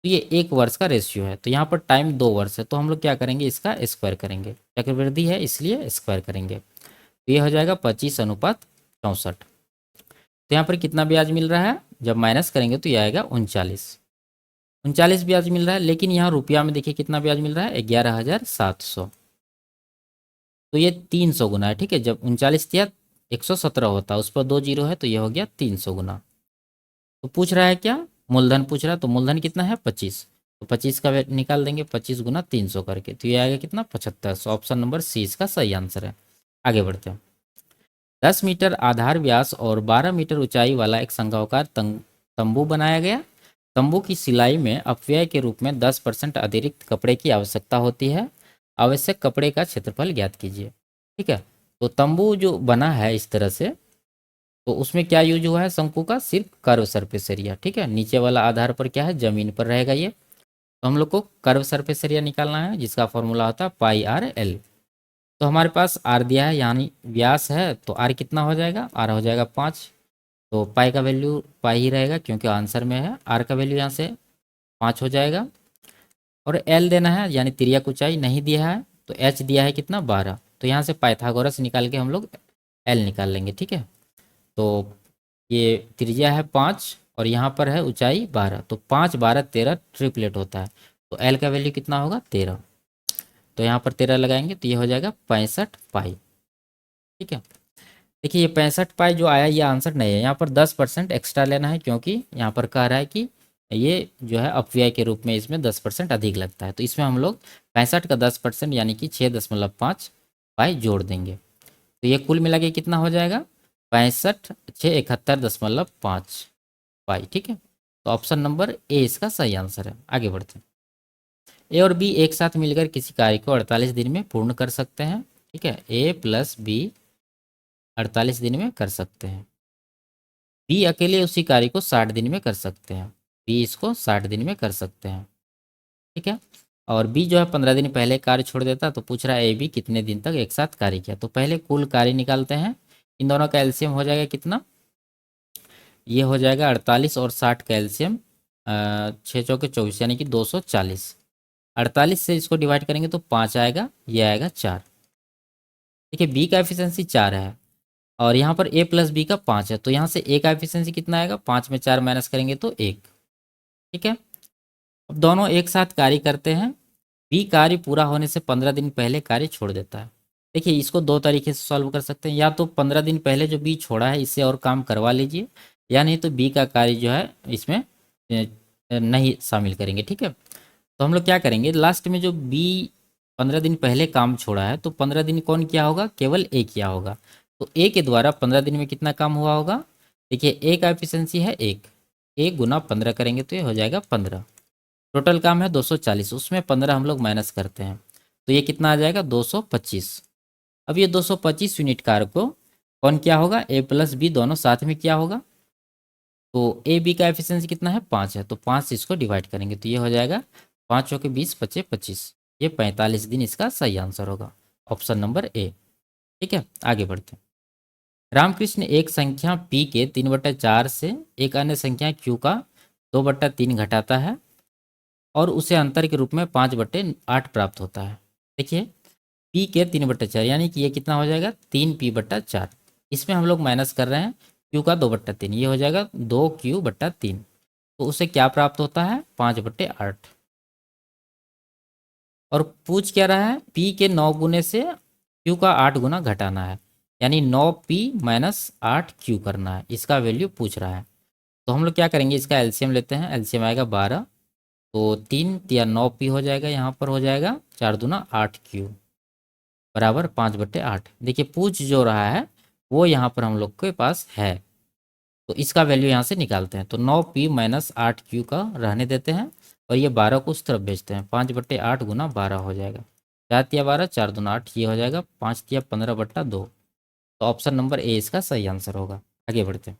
तो ये 1 वर्ष का रेशियो है, तो यहाँ पर टाइम 2 वर्ष है, तो हम लोग क्या करेंगे इसका स्क्वायर करेंगे, चक्रवृद्धि है इसलिए स्क्वायर करेंगे, तो ये हो जाएगा 25/64। तो यहाँ पर कितना ब्याज मिल रहा है, जब माइनस करेंगे तो ये आएगा 39 ब्याज मिल रहा है। लेकिन यहाँ रुपया में देखिए कितना ब्याज मिल रहा है 11,700, तो ये 300 गुना है। ठीक है, जब 39 दिया 117 होता, उस पर 2 जीरो है तो ये हो गया 300 गुना। तो पूछ रहा है क्या, मूलधन पूछ रहा है, तो मूलधन कितना है 25, तो 25 का निकाल देंगे 25 गुना 300 करके, तो ये आएगा कितना 75। ऑप्शन नंबर सी इसका सही आंसर है। आगे बढ़ते हैं। 10 मीटर आधार व्यास और 12 मीटर ऊंचाई वाला एक संघाकार तंबू बनाया गया। तंबू की सिलाई में अपव्यय के रूप में 10% अतिरिक्त कपड़े की आवश्यकता होती है। आवश्यक कपड़े का क्षेत्रफल ज्ञात कीजिए। ठीक है, तो तंबू जो बना है इस तरह से, तो उसमें क्या यूज हुआ है शंकु का, सिर्फ कर्व सरफेस एरिया। ठीक है, नीचे वाला आधार पर क्या है जमीन पर रहेगा ये, तो हम लोग को कर्व सरफेस एरिया निकालना है जिसका फॉर्मूला होता है पाई आर एल। तो हमारे पास आर दिया है, यानी व्यास है, तो आर कितना हो जाएगा, आर हो जाएगा 5, तो पाई का वैल्यू पाई ही रहेगा क्योंकि आंसर में है। आर का वैल्यू यहाँ से 5 हो जाएगा, और एल देना है यानी तिर्यक ऊंचाई नहीं दिया है, तो एच दिया है कितना 12, तो यहाँ से पाइथागोरस निकाल के हम लोग एल निकाल लेंगे। ठीक है, तो ये त्रिज्या है 5 और यहाँ पर है ऊंचाई 12, तो 5 12 13 ट्रिपलेट होता है, तो एल का वैल्यू कितना होगा 13, तो यहाँ पर 13 लगाएंगे तो ये हो जाएगा 65 पाई। ठीक है, देखिए ये 65 पाई जो आया ये आंसर नहीं है, यहाँ पर 10% एक्स्ट्रा लेना है, क्योंकि यहाँ पर कह रहा है कि ये जो है अपव्यय के रूप में इसमें 10% अधिक लगता है। तो इसमें हम लोग 65 का 10% यानी कि 6.5 पाई जोड़ देंगे। तो ये कुल मिला के कितना हो जाएगा, 65 6 71.5 पाई। ठीक है, तो ऑप्शन नंबर ए इसका सही आंसर है। आगे बढ़ते हैं। ए और बी एक साथ मिलकर किसी कार्य को 48 दिन में पूर्ण कर सकते हैं। ठीक है, ए प्लस बी 48 दिन में कर सकते हैं। बी अकेले उसी कार्य को 60 दिन में कर सकते हैं। बी इसको 60 दिन में कर सकते हैं। ठीक है, और बी जो है 15 दिन पहले कार्य छोड़ देता, तो पूछ रहा है ए बी कितने दिन तक एक साथ कार्य किया। तो पहले कुल कार्य निकालते हैं। इन दोनों का एलसीएम हो जाएगा कितना, ये हो जाएगा 48 और 60 का एलसीएम 6 चौके 24 यानी कि 240। 48 से इसको डिवाइड करेंगे तो 5 आएगा, ये आएगा 4। देखिए बी का एफिशिएंसी 4 है और यहाँ पर ए प्लस बी का 5 है, तो यहाँ से ए का एफिशिएंसी कितना आएगा, 5 में 4 माइनस करेंगे तो 1। ठीक है, अब दोनों एक साथ कार्य करते हैं। बी कार्य पूरा होने से 15 दिन पहले कार्य छोड़ देता है। देखिए इसको दो तरीके से सॉल्व कर सकते हैं, या तो 15 दिन पहले जो बी छोड़ा है इससे और काम करवा लीजिए, या नहीं तो बी का कार्य जो है इसमें नहीं शामिल करेंगे। ठीक है, तो हम लोग क्या करेंगे, लास्ट में जो बी 15 दिन पहले काम छोड़ा है तो 15 दिन कौन किया होगा, केवल ए किया होगा। तो ए के द्वारा 15 दिन में कितना काम हुआ होगा, देखिए ए का एफिशिएंसी है 1, 1 गुना 15 करेंगे तो ये हो जाएगा 15। टोटल काम है 240, उसमें 15 हम लोग माइनस करते हैं तो ये कितना आ जाएगा 225। अब ये 225 यूनिट कार्य को कौन किया होगा, ए प्लस बी दोनों साथ में किया होगा। तो ए बी का एफिशिएंसी कितना है 5 है, तो 5 से इसको डिवाइड करेंगे तो ये हो जाएगा 5 चौके 20 पचे 25, ये 45 दिन इसका सही आंसर होगा, ऑप्शन नंबर ए। ठीक है, आगे बढ़ते हैं। रामकृष्ण एक संख्या p के 3/4 से एक अन्य संख्या q का 2/3 घटाता है और उसे अंतर के रूप में 5/8 प्राप्त होता है। देखिए p के 3/4 यानी कि ये कितना हो जाएगा 3p/4। इसमें हम लोग माइनस कर रहे हैं q का 2/3, ये हो जाएगा 2q/3। तो उसे क्या प्राप्त होता है 5/8। और पूछ क्या रहा है, p के 9 गुने से q का 8 गुना घटाना है, यानी 9p माइनस 8q करना है, इसका वैल्यू पूछ रहा है। तो हम लोग क्या करेंगे, इसका एलसीएम लेते हैं। एलसीएम आएगा 12, तो 3 या 9p हो जाएगा, यहाँ पर हो जाएगा 4 दूना 8q बराबर 5/8। देखिए पूछ जो रहा है वो यहाँ पर हम लोग के पास है, तो इसका वैल्यू यहाँ से निकालते हैं। तो 9p माइनस 8q का रहने देते हैं और ये 12 को उस तरफ भेजते हैं। 5/8 गुना 12 हो जाएगा, 4 तिया 12, 4 दूना 8, ये हो जाएगा 5 तिया 15/2। तो ऑप्शन नंबर ए इसका सही आंसर होगा। आगे बढ़ते हैं।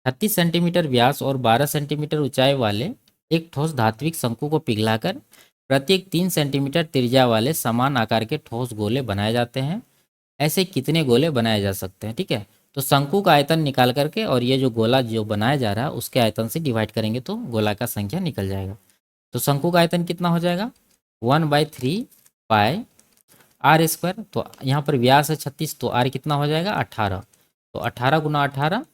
36 सेंटीमीटर व्यास और 12 सेंटीमीटर ऊंचाई वाले एक ठोस धात्विक शंकु को पिघलाकर प्रत्येक 3 सेंटीमीटर त्रिज्या वाले समान आकार के ठोस गोले बनाए जाते हैं। ऐसे कितने गोले बनाए जा सकते हैं। ठीक है, तो शंकु का आयतन निकाल करके और ये जो गोला जो बनाया जा रहा है उसके आयतन से डिवाइड करेंगे तो गोला का संख्या निकल जाएगा। तो शंकु का आयतन कितना हो जाएगा 1/3 पाई आर स्क्वायर। तो यहाँ पर व्यास है 36, तो आर कितना हो जाएगा 18। तो 18 गुना 18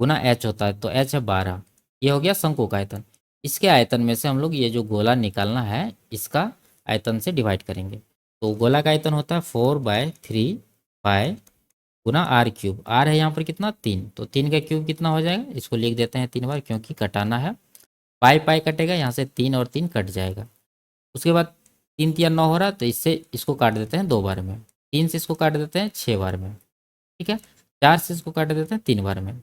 गुना एच होता है, तो एच है 12। ये हो गया शंकु का आयतन। इसके आयतन में से हम लोग ये जो गोला निकालना है इसका आयतन से डिवाइड करेंगे। तो गोला का आयतन होता है 4/3 पाई गुना आर क्यूब। आर है यहाँ पर कितना 3, तो 3 का क्यूब कितना हो जाएगा, इसको लिख देते हैं 3 बार क्योंकि कटाना है। पाई पाई कटेगा, यहाँ से 3 और 3 कट जाएगा। उसके बाद 3 तिया 9 हो रहा है, तो इससे इसको काट देते हैं 2 बार में। 3 से इसको काट देते हैं 6 बार में। ठीक है, 4 से इसको काट देते हैं 3 बार में।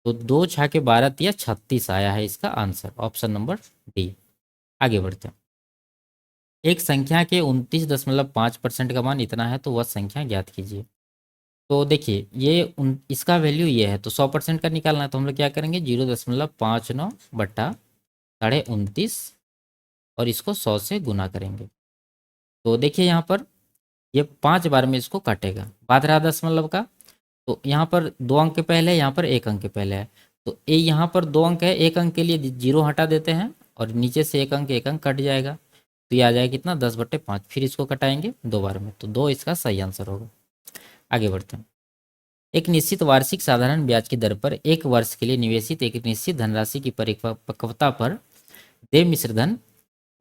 तो 2 6 12 तिया 36 आया है इसका आंसर, ऑप्शन नंबर डी। आगे बढ़ते हैं। एक संख्या के 29.5% का मान इतना है, तो वह संख्या ज्ञात कीजिए। तो देखिए इसका वैल्यू ये है, तो 100% का निकालना है, तो हम लोग क्या करेंगे 0.59 बट्टा 29.5 और इसको 100 से गुना करेंगे। तो देखिए यहाँ पर ये 5 बार में इसको काटेगा, बाद रहा दशमलव का। तो यहाँ पर 2 अंक पहले है, यहाँ पर 1 अंक पहले है। तो ये यहाँ पर 2 अंक है, 1 अंक के लिए 0 हटा देते हैं और नीचे से 1 अंक कट जाएगा। तो ये आ जाएगा कितना 10/5। फिर इसको कटाएंगे 2 बार में, तो 2 इसका सही आंसर होगा। आगे बढ़ते हैं। एक निश्चित वार्षिक साधारण ब्याज की दर पर 1 वर्ष के लिए निवेशित एक निश्चित धनराशि की परिपक्वता पर देय मिश्रधन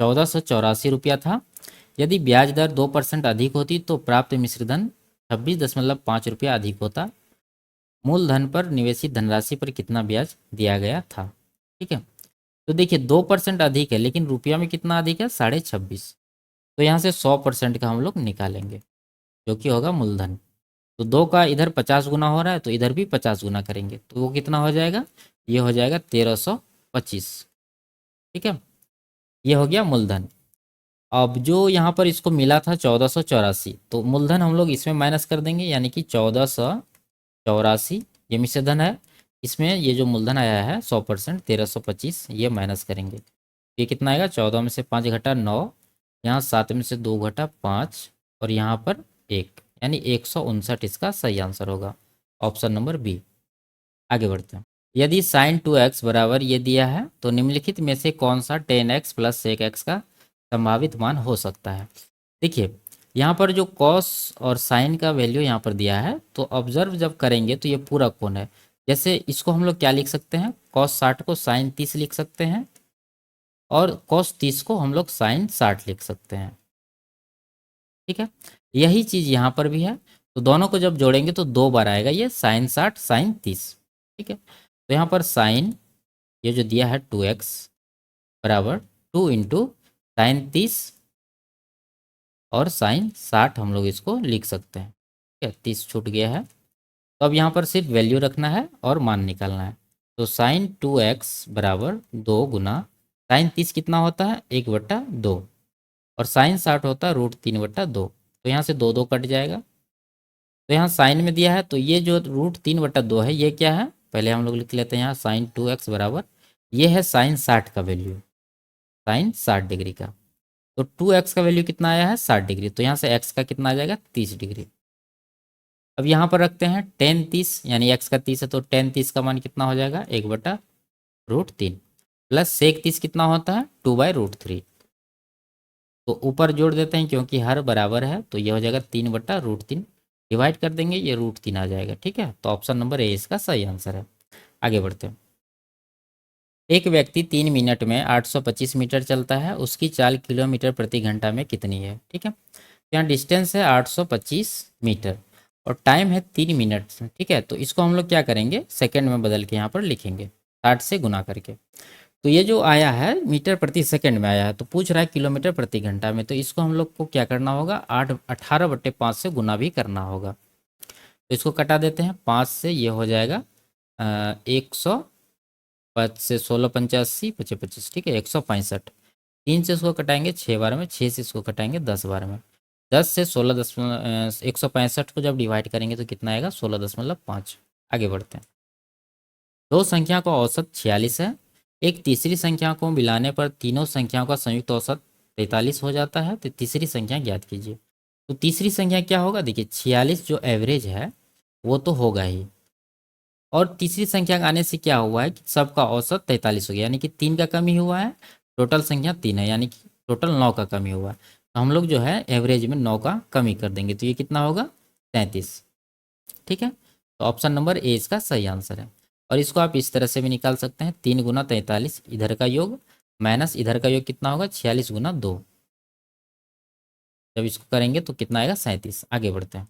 1484 था। यदि ब्याज दर 2% अधिक होती तो प्राप्त मिश्रधन 26.5 रुपया अधिक होता। मूलधन पर निवेशित धनराशि पर कितना ब्याज दिया गया था। ठीक है, तो देखिए 2% अधिक है, लेकिन रुपया में कितना अधिक है, 26.5। तो यहाँ से 100% का हम लोग निकालेंगे, जो कि होगा मूलधन। तो 2 का इधर 50 गुना हो रहा है, तो इधर भी 50 गुना करेंगे, तो वो कितना हो जाएगा, ये हो जाएगा 1325। ठीक है, ये हो गया मूलधन। अब जो यहाँ पर इसको मिला था 1484, तो मूलधन हम लोग इसमें माइनस कर देंगे, यानी कि 1484 ये मिश्र धन है, इसमें ये जो मूलधन आया है 100% 1325 ये माइनस करेंगे। ये कितना आएगा, 14 में से 5 घटा 9, यहाँ 7 में से 2 घटा 5, और यहाँ पर 1, यानी 159 इसका सही आंसर होगा, ऑप्शन नंबर बी। आगे बढ़ते हैं। यदि साइन 2x बराबर ये दिया है, तो निम्नलिखित में से कौन सा 10x प्लस सेक एक्स का संभावित मान हो सकता है। देखिए यहाँ पर जो कॉस और साइन का वैल्यू यहाँ पर दिया है, तो ऑब्जर्व जब करेंगे तो ये पूरा कोण है। जैसे इसको हम लोग क्या लिख सकते हैं, कॉस 60 को साइन 30 लिख सकते हैं, और कॉस 30 को हम लोग साइन 60 लिख सकते हैं। ठीक है, यही चीज़ यहाँ पर भी है, तो दोनों को जब जोड़ेंगे तो 2 बार आएगा ये साइन 60 साइन 30। ठीक है, तो यहाँ पर साइन ये जो दिया है 2x बराबर 2 इंटू साइन 30 और साइन 60 हम लोग इसको लिख सकते हैं। ठीक है, 30 छूट गया है, तो अब यहाँ पर सिर्फ वैल्यू रखना है और मान निकालना है। तो साइन 2x बराबर 2 गुना साइन 30 कितना होता है, 1/2, और साइन 60 होता है √3/2। तो यहाँ से 2 2 कट जाएगा। तो यहाँ साइन में दिया है, तो ये जो √3/2 है ये क्या है, पहले हम लोग लिख लेते हैं यहाँ साइन 2x बराबर, ये है साइन 60 का वैल्यू, साइन 60 डिग्री का। तो 2x का वैल्यू कितना आया है, 60 डिग्री, तो यहाँ से x का कितना आ जाएगा, 30 डिग्री। अब यहाँ पर रखते हैं टेन 30, यानी x का 30 है, तो टेन 30 का मान कितना हो जाएगा, 1/√3 प्लस सेक 30 कितना होता है, 2/√3। तो ऊपर जोड़ देते हैं, क्योंकि हर बराबर है, तो ये हो जाएगा 3/√3, डिवाइड कर देंगे, ये √3 आ जाएगा। ठीक है, तो ऑप्शन नंबर ए इसका सही आंसर है। आगे बढ़ते हैं। एक व्यक्ति 3 मिनट में 825 मीटर चलता है, उसकी चाल किलोमीटर प्रति घंटा में कितनी है। ठीक है, यहाँ डिस्टेंस है 825 मीटर और टाइम है 3 मिनट। ठीक है, तो इसको हम लोग क्या करेंगे, सेकंड में बदल के यहाँ पर लिखेंगे, 60 से गुना करके। तो ये जो आया है मीटर प्रति सेकंड में आया है, तो पूछ रहा है किलोमीटर प्रति घंटा में, तो इसको हम लोग को क्या करना होगा, 18/5 से गुना भी करना होगा। तो इसको कटा देते हैं, 5 से ये हो जाएगा 100, 5 से 16 85 25 25। ठीक है, 165। 3 से इसको कटाएंगे 6 बार में, 6 से इसको कटाएंगे 10 बार में। 10 से 165 को जब डिवाइड करेंगे तो कितना आएगा, 16.5। आगे बढ़ते हैं। दो संख्या का औसत 46 है, एक तीसरी संख्या को मिलाने पर तीनों संख्याओं का संयुक्त औसत 43 हो जाता है, तो तीसरी संख्या ज्ञात कीजिए। तो तीसरी संख्या क्या होगा, देखिए 46 जो एवरेज है वो तो होगा ही, और तीसरी संख्या का आने से क्या हुआ है कि सबका औसत 43 हो गया, यानी कि 3 का कमी हुआ है, टोटल संख्या 3 है, यानी कि टोटल 9 का कमी हुआ है। तो हम लोग जो है एवरेज में 9 का कमी कर देंगे, तो ये कितना होगा, 33। ठीक है, तो ऑप्शन नंबर ए इसका सही आंसर है। और इसको आप इस तरह से भी निकाल सकते हैं, 3 गुना 43 इधर का योग माइनस इधर का योग कितना होगा, 46 गुना 2। जब इसको करेंगे तो कितना आएगा, 37। आगे बढ़ते हैं।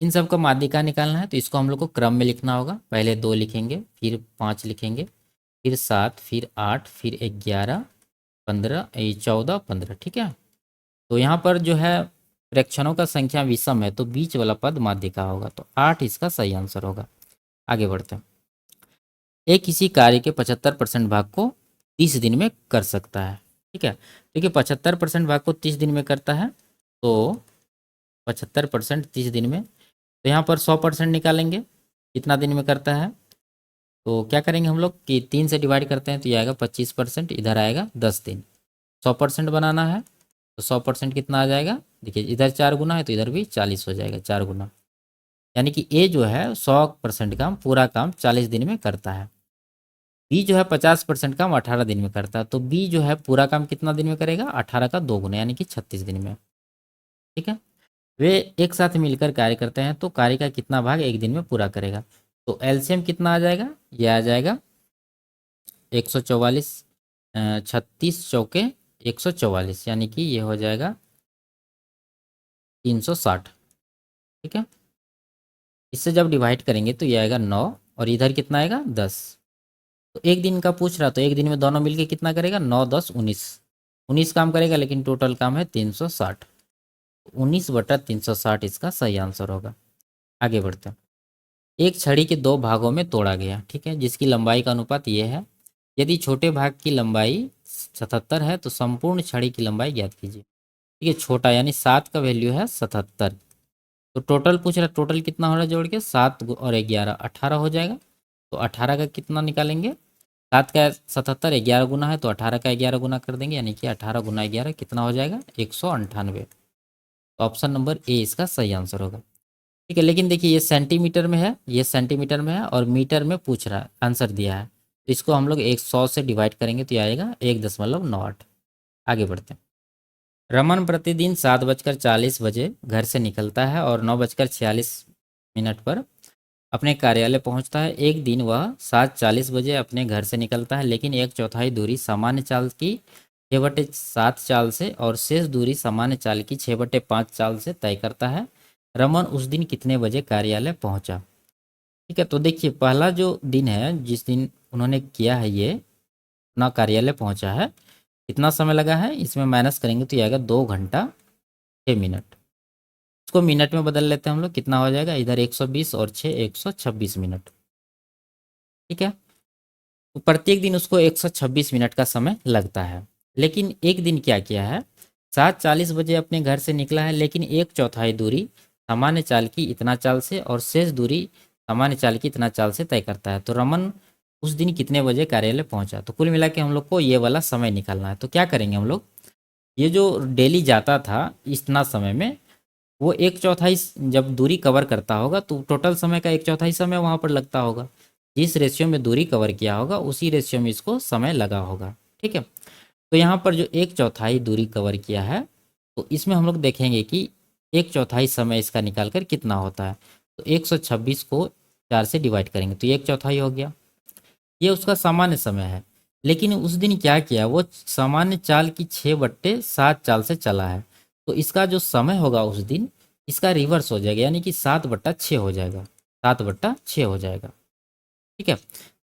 इन सब का माध्यिका निकालना है, तो इसको हम लोग को क्रम में लिखना होगा, पहले 2 लिखेंगे, फिर 5 लिखेंगे, फिर 7, फिर 8, फिर 11, 15, 14, 15। ठीक है, तो यहाँ पर जो है प्रेक्षणों का संख्या विषम है, तो बीच वाला पद माध्यिका होगा, तो 8 इसका सही आंसर होगा। आगे बढ़ते हैं। एक किसी कार्य के 75% भाग को 30 दिन में कर सकता है। ठीक है, देखिए 75% भाग को 30 दिन में करता है, तो 75% 30 दिन में, तो यहाँ पर 100% निकालेंगे, कितना दिन में करता है, तो क्या करेंगे हम लोग कि 3 से डिवाइड करते हैं, तो ये आएगा 25%, इधर आएगा 10 दिन। 100% बनाना है, तो 100% कितना आ जाएगा, देखिए इधर 4 गुना है, तो इधर भी 40 हो जाएगा, 4 गुना, यानी कि ए जो है 100% काम, पूरा काम 40 दिन में करता है। बी जो है 50% काम 18 दिन में करता है, तो बी जो है पूरा काम कितना दिन में करेगा, 18 का 2 गुना, यानी कि 36 दिन में। ठीक है, वे एक साथ मिलकर कार्य करते हैं, तो कार्य का कितना भाग एक दिन में पूरा करेगा। तो एलसीएम कितना आ जाएगा, ये आ जाएगा 144, 36 चौके 144, यानी कि ये हो जाएगा 360। ठीक है, इससे जब डिवाइड करेंगे तो ये आएगा 9 और इधर कितना आएगा 10। तो एक दिन का पूछ रहा, तो एक दिन में दोनों मिलके कितना करेगा, 9 10 19, 19 काम करेगा, लेकिन टोटल काम है 360। 19/360 इसका सही आंसर होगा। आगे बढ़ते हैं। एक छड़ी के दो भागों में तोड़ा गया, ठीक है, जिसकी लंबाई का अनुपात ये है। यदि छोटे भाग की लंबाई 77 है तो संपूर्ण छड़ी की लंबाई ज्ञात कीजिए। ठीक है, छोटा यानी 7 का वैल्यू है 77। तो टोटल पूछ रहा है, टोटल कितना हो रहा है जोड़ के, 7 और 11 18 हो जाएगा। तो 18 का कितना निकालेंगे, 7 का 77, 11 गुना है तो 18 का 11 गुना कर देंगे, यानी कि 18 गुना 11 कितना हो जाएगा, 198। तो ऑप्शन नंबर ए इसका सही आंसर होगा। ठीक है, लेकिन देखिए ये सेंटीमीटर में है, ये सेंटीमीटर में है और मीटर में पूछ रहा है, आंसर दिया है। तो इसको हम लोग 100 से डिवाइड करेंगे तो ये आएगा 1.98। आगे बढ़ते हैं। रमन प्रतिदिन 7:40 घर से निकलता है और 9:46 पर अपने कार्यालय पहुंचता है। एक दिन वह 7:40 अपने घर से निकलता है, लेकिन एक चौथाई दूरी सामान्य चाल की 6/7 चाल से और शेष दूरी सामान्य चाल की 6/5 चाल से तय करता है। रमन उस दिन कितने बजे कार्यालय पहुंचा। ठीक है, तो देखिए पहला जो दिन है जिस दिन उन्होंने किया है ये अपना कार्यालय पहुंचा है, कितना समय लगा है, इसमें माइनस करेंगे तो ये आएगा 2 घंटा 6 मिनट। इसको मिनट में बदल लेते हैं हम लोग, कितना हो जाएगा, इधर 120 और 6 126 मिनट। ठीक है, तो प्रत्येक दिन उसको 126 मिनट का समय लगता है। लेकिन एक दिन क्या किया है, 7:40 अपने घर से निकला है, लेकिन एक चौथाई दूरी सामान्य चाल की इतना चाल से और शेष दूरी सामान्य चाल की इतना चाल से तय करता है। तो रमन उस दिन कितने बजे कार्यालय पहुंचा। तो कुल मिला के हम लोग को ये वाला समय निकालना है। तो क्या करेंगे हम लोग, ये जो डेली जाता था इतना समय में, वो एक चौथाई जब दूरी कवर करता होगा तो टोटल समय का एक चौथाई समय वहाँ पर लगता होगा। जिस रेशियो में दूरी कवर किया होगा उसी रेशियो में इसको समय लगा होगा। ठीक है, तो यहाँ पर जो एक चौथाई दूरी कवर किया है, तो इसमें हम लोग देखेंगे कि एक चौथाई समय इसका निकाल कर कितना होता है। तो 126 को 4 से डिवाइड करेंगे तो ये एक चौथाई हो गया। ये उसका सामान्य समय है, लेकिन उस दिन क्या किया, वो सामान्य चाल की 6/7 चाल से चला है। तो इसका जो समय होगा उस दिन, इसका रिवर्स हो जाएगा, यानी कि 7/6 हो जाएगा, 7/6 हो जाएगा। ठीक है,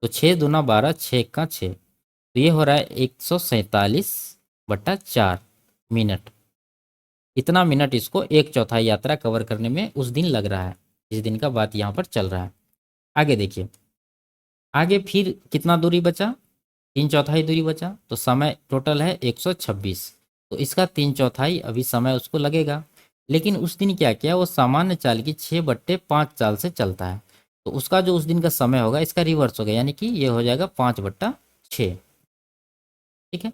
तो 6×2 = 12, 6×6, तो ये हो रहा है 147/4 मिनट। इतना मिनट इसको एक चौथाई यात्रा कवर करने में उस दिन लग रहा है, जिस दिन का बात यहाँ पर चल रहा है। आगे देखिए, आगे फिर कितना दूरी बचा, 3/4 दूरी बचा, तो समय टोटल है 126। तो इसका 3/4 अभी समय उसको लगेगा। लेकिन उस दिन क्या किया, वो सामान्य चाल की 6/5 चाल से चलता है। तो उसका जो उस दिन का समय होगा इसका रिवर्स होगा, यानी कि ये हो जाएगा 5/6। ठीक है,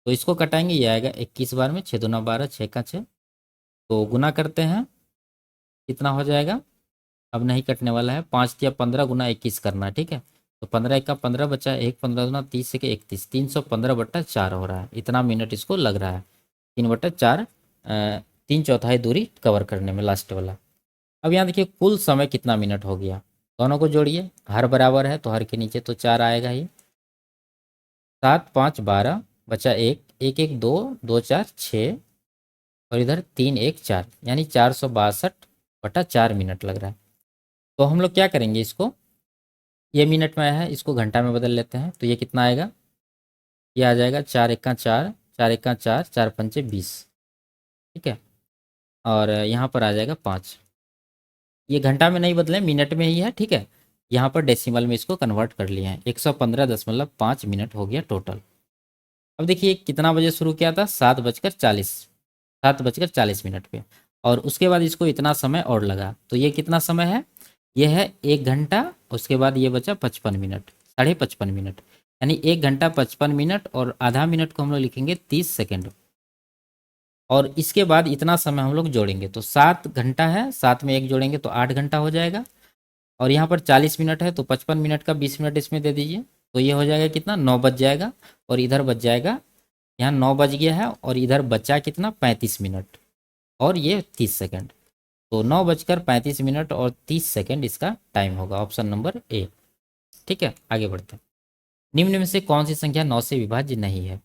तो इसको कटाएंगे, ये आएगा 21 बार में, 6×2 = 12, 6×6, तो गुना करते हैं, कितना हो जाएगा, अब नहीं कटने वाला है, 5×15 × 21 करना है। ठीक है, तो 15×1 = 15 बचा, 1 15×2 = 30, 31, 315/4 हो रहा है। इतना मिनट इसको लग रहा है 3/4, 3/4 दूरी कवर करने में, लास्ट वाला। अब यहाँ देखिए कुल समय कितना मिनट हो गया, दोनों को जोड़िए, हर बराबर है तो हर के नीचे तो 4 आएगा ही। 7×5 = 12, बचा 1, 1 1 2, 2 4 6, और इधर 3 1 4, यानी 462/4 मिनट लग रहा है। तो हम लोग क्या करेंगे, इसको ये मिनट में है, इसको घंटा में बदल लेते हैं, तो ये कितना आएगा, ये आ जाएगा 4×1 = 4, 4×1 = 4, 4×5 = 20। ठीक है, और यहाँ पर आ जाएगा 5। ये घंटा में नहीं बदले, मिनट में ही है। ठीक है, यहाँ पर डेसिमल में इसको कन्वर्ट कर लिए हैं, 115.5 मिनट हो गया टोटल। अब देखिए कितना बजे शुरू किया था, 7:40 पे, और उसके बाद इसको इतना समय और लगा, तो ये कितना समय है, ये है 1 घंटा, उसके बाद ये बचा 55 मिनट, 55.5 मिनट, यानी 1 घंटा 55 मिनट, और आधा मिनट को हम लोग लिखेंगे 30 सेकेंड। और इसके बाद इतना समय हम लोग जोड़ेंगे, तो 7 घंटा है, 7 में 1 जोड़ेंगे तो 8 घंटा हो जाएगा। और यहाँ पर 40 मिनट है तो 55 मिनट का 20 मिनट इसमें दे दीजिए, तो ये हो जाएगा कितना, 9 बज जाएगा। और इधर बच जाएगा, यहाँ 9 बज गया है और इधर बचा कितना, 35 मिनट, और ये 30 सेकेंड। तो 9:35 और 30 सेकेंड इसका टाइम होगा, ऑप्शन नंबर ए। ठीक है, आगे बढ़ते हैं। निम्न में से कौन सी संख्या 9 से विभाज्य नहीं है।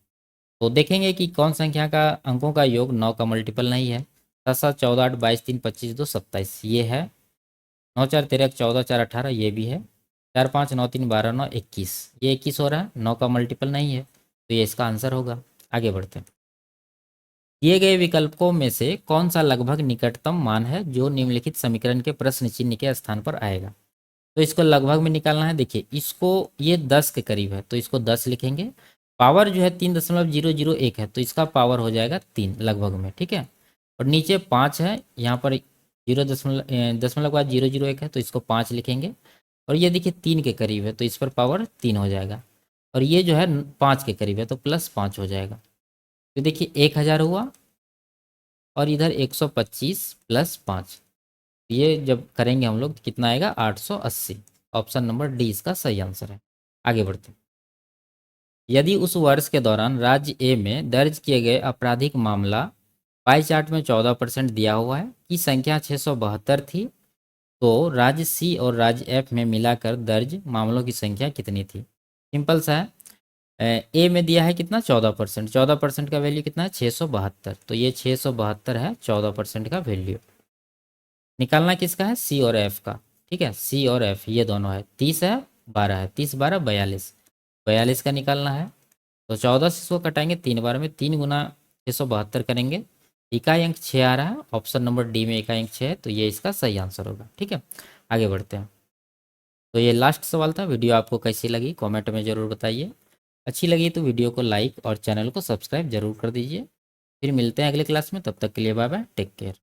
तो देखेंगे कि कौन संख्या का अंकों का योग 9 का मल्टीपल नहीं है। 7 7 14 8 22 3 25 2 27, ये है 9 4 13 14 4 18 ये भी है। 4 5 9 3 12 9 21, ये 21 हो रहा है, 9 का मल्टीपल नहीं है, तो ये इसका आंसर होगा। आगे बढ़ते हैं। दिए गए विकल्पों में से कौन सा लगभग निकटतम मान है जो निम्नलिखित समीकरण के प्रश्न चिन्ह के स्थान पर आएगा। तो इसको लगभग में निकालना है। देखिए इसको, ये 10 के करीब है तो इसको 10 लिखेंगे। पावर जो है 3.001 है तो इसका पावर हो जाएगा 3 लगभग में, ठीक है। और नीचे 5 है, यहाँ पर 0 दशमलव के बाद 001 है तो इसको 5 लिखेंगे। और ये देखिए 3 के करीब है तो इस पर पावर 3 हो जाएगा। और ये जो है 5 के करीब है तो +5 हो जाएगा। तो देखिए 1000 हुआ और इधर 125 + 5, ये जब करेंगे हम लोग तो कितना आएगा 880। ऑप्शन नंबर डी इसका सही आंसर है। आगे बढ़ते हैं। यदि उस वर्ष के दौरान राज्य ए में दर्ज किए गए आपराधिक मामला पाई चार्ट में 14% दिया हुआ है की संख्या 672 थी, तो राज्य सी और राज्य एफ में मिलाकर दर्ज मामलों की संख्या कितनी थी। सिंपल सा है। ए में दिया है कितना 14%, 14% का वैल्यू कितना है 672, तो ये 672 है 14% का वैल्यू। निकालना किसका है, सी और एफ का। ठीक है, सी और एफ ये दोनों है। 30 है 12 है, 30 12 42, 42 का निकालना है। तो 14 से इसको कटाएंगे 3 बार में, 3 गुना 672 करेंगे, इकाई अंक 6 आ रहा है। ऑप्शन नंबर डी में इकाई अंक 6 है तो ये इसका सही आंसर होगा। ठीक है, आगे बढ़ते हैं। तो ये लास्ट सवाल था। वीडियो आपको कैसी लगी कमेंट में ज़रूर बताइए। अच्छी लगी तो वीडियो को लाइक और चैनल को सब्सक्राइब जरूर कर दीजिए। फिर मिलते हैं अगले क्लास में, तब तक के लिए बाय बाय, टेक केयर।